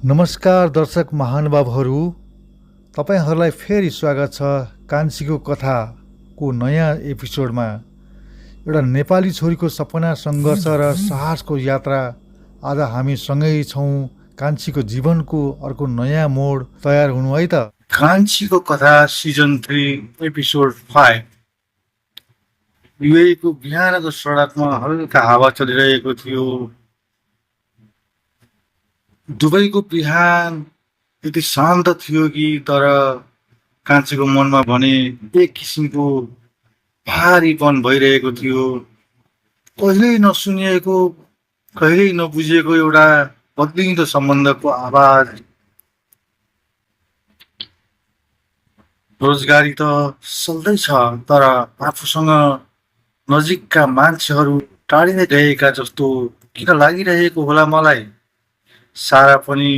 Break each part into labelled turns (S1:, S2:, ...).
S1: नमस्कार दर्शक महानुभावहरू, तपाईँहरूलाई फेरि स्वागत छ कान्छीको कथाको नयाँ एपिसोडमा। एउटा नेपाली छोरीको सपना, सङ्घर्ष र साहसको यात्रा। आज हामी सँगै छौँ। कान्छीको जीवनको अर्को नयाँ मोड तयार हुनु है त।
S2: कान्छीको कथा सिजन 3 एपिसोड 5। युएको बिहानको सडकमा हल्का हावा चलिरहेको थियो। दुबईको बिहान यति शान्त थियो कि तर कान्छीको मनमा भने एक किसिमको भारीपन भइरहेको थियो। कहिल्यै नसुनिएको, कहिल्यै नबुझिएको एउटा बदलिँदो सम्बन्धको आवाज। रोजगारी त चल्दैछ, तर आफूसँग नजिकका मान्छेहरू टाढिँदै गएका जस्तो किन लागिरहेको होला मलाई। सारा पनि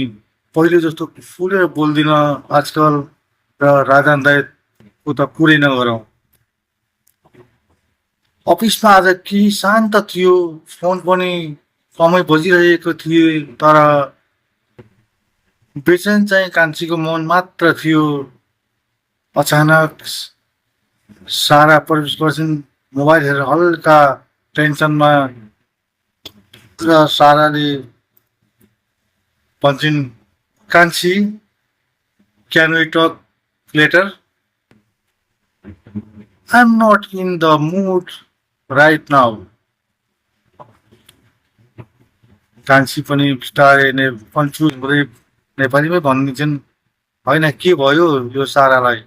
S2: पहिले जस्तो फुलेर बोल्दिन आजकल, र राजन दाइको त कुरै नगरौँ। अफिसमा आज केही शान्त थियो, फोन पनि कमै बजिरहेको थिए, तर बेचैन चाहिँ कान्छीको मन मात्र थियो। अचानक सारा प्रवेश गर्छिन्, मोबाइल हेरेर हल्का टेन्सनमा, र साराले भन्छन्, Kanchhi, can we talk later? I am not in the mood right now. Kanchhi पनि बिस्तारै कन्फ्युज हुँदै नेपालीमै भनिदिन्छन्, होइन के भयो यो सारालाई,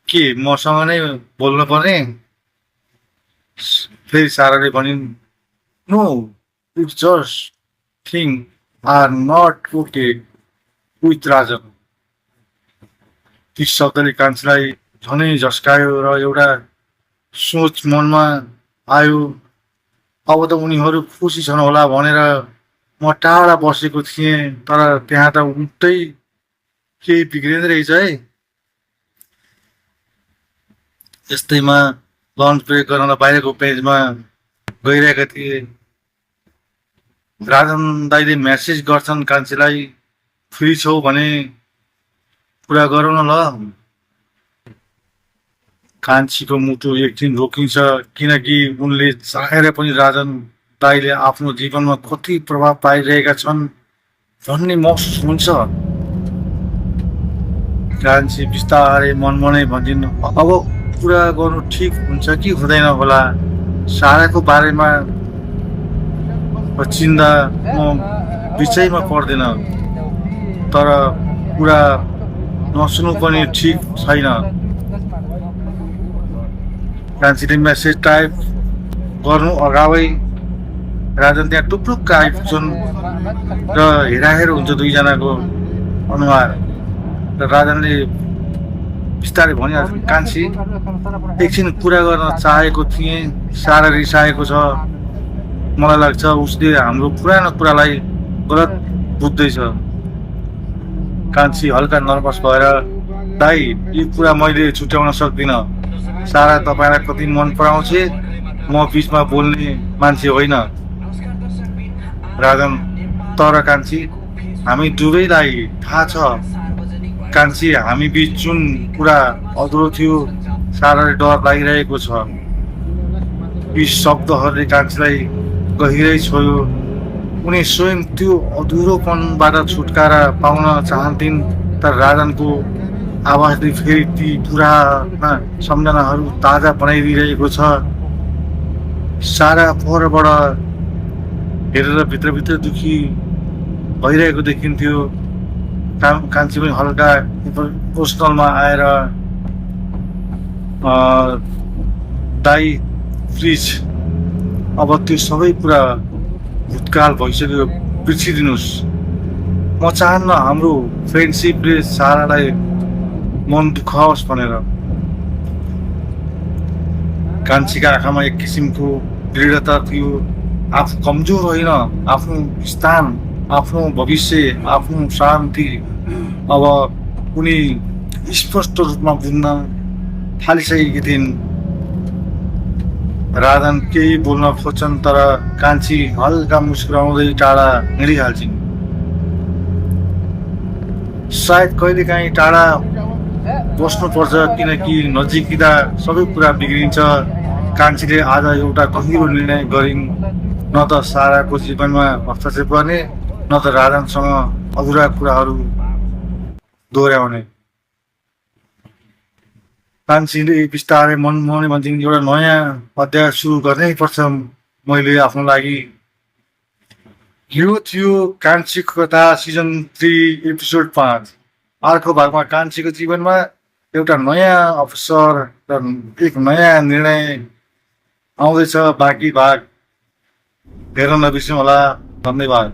S2: के मसँग नै बोल्नु पर्ने? फेरि साराले भनिन्, no, it's just thing are not okay with Rajan. ती शब्दले कान्छीलाई झनै झस्कायो र एउटा सोच मनमा आयो, अब त उनीहरू खुसी छन् होला भनेर म टाढा बसेको थिएँ, तर त्यहाँ त उल्टै केही बिग्रिँदै रहेछ है। यस्तैमा लन्च ब्रेक गर्न बाहिरको पेजमा गइरहेका थिए। राजन दाइले मेसेज गर्छन् कान्छीलाई, फ्री छौ भने कुरा गरौँ न ल। कान्छीको मुटु एकछिन रोकिन्छ, किनकि उनले चाहेर पनि राजन दाइले आफ्नो जीवनमा कति प्रभाव पाइरहेका छन् भन्ने महसुस हुन्छ। कान्छी बिस्तारै मनमनै भन्छन्, अब कुरा गर्नु ठिक हुन्छ कि हुँदैन होला। साराको बारेमा चिन्ता म बिचैमा पर्दैन, तर कुरा नसुन्नु पनि ठिक छैन। कान्छीले मेसेज टाइप गर्नु अगावै राजन त्यहाँ टुप्लुक्क आइपुग्छन् र हेराहेर हुन्छ दुईजनाको अनुहार। र राजनले बिस्तारै भनिहाल्छ, कान्छी, एकछिन कुरा गर्न चाहेको थिएँ, सारा रिसाएको छ। मलाई लाग्छ उसले हाम्रो पुरानो कुरालाई गलत बुझ्दैछ। कान्छी हल्का नर्भस भएर, दाइ, यो कुरा मैले छुट्याउन सक्दिनँ। सारा तपाईँलाई कति मन पराउँछ, म बिचमा बोल्ने मान्छे होइन। राजन, तर कान्छी, हामी दुवैलाई थाहा छ, कान्छी, हामी बिच जुन कुरा अधुरो थियो, साराले डर लागिरहेको छ। यी शब्दहरूले कान्छीलाई गहिरै छोयो। उनी स्वयं त्यो अधुरोपनबाट छुटकारा पाउन चाहन्थिन्, तर राजनको आवाजले फेरि ती पुराना सम्झनाहरू ताजा बनाइदिइरहेको छ। सारा परबाट हेरेर भित्रभित्र दुखी भइरहेको देखिन्थ्यो। कान्छी पनि हल्का इमोसनलमा आएर, दाइ प्लिज, अब त्यो सबै कुरा भूतकाल भइसक्यो, बिर्सिदिनुहोस्। म चाहन्न हाम्रो फ्रेन्डसिपले सारालाई मन दुखाओस् भनेर। कान्छीका आँखामा एक किसिमको दृढता थियो। आफू कमजोर होइन, आफ्नो स्थान, आफ्नो भविष्य, आफ्नो शान्ति अब उनी स्पष्ट रूपमा बुझ्न थालिसकेकी थिइन्। राजन केही बोल्न खोज्छन्, तर कान्छी हल्का मुस्कुराउँदै टाढा हिँडिहाल्छिन्। सायद कहिलेकाहीँ टाढा बस्नुपर्छ, किनकि नजिकिँदा सबै कुरा बिग्रिन्छ। कान्छीले आज एउटा गहिरो निर्णय गरिन्, न त साराको जीवनमा हस्तक्षेप गर्ने, न त राजनसँग अधुरा कुराहरू दोहोऱ्याउने। कान्छीले बिस्तारै मनमोहनी भन्छन्, एउटा नयाँ अध्याय सुरु गर्नै पर्छ मैले आफ्नो लागि। यो थियो कान्छीको कथा सिजन 3 एपिसोड 5। अर्को भागमा कान्छीको जीवनमा एउटा नयाँ अवसर र एक नयाँ निर्णय आउँदैछ। बाँकी भाग हेर्न नबिर्सनु होला। धन्यवाद।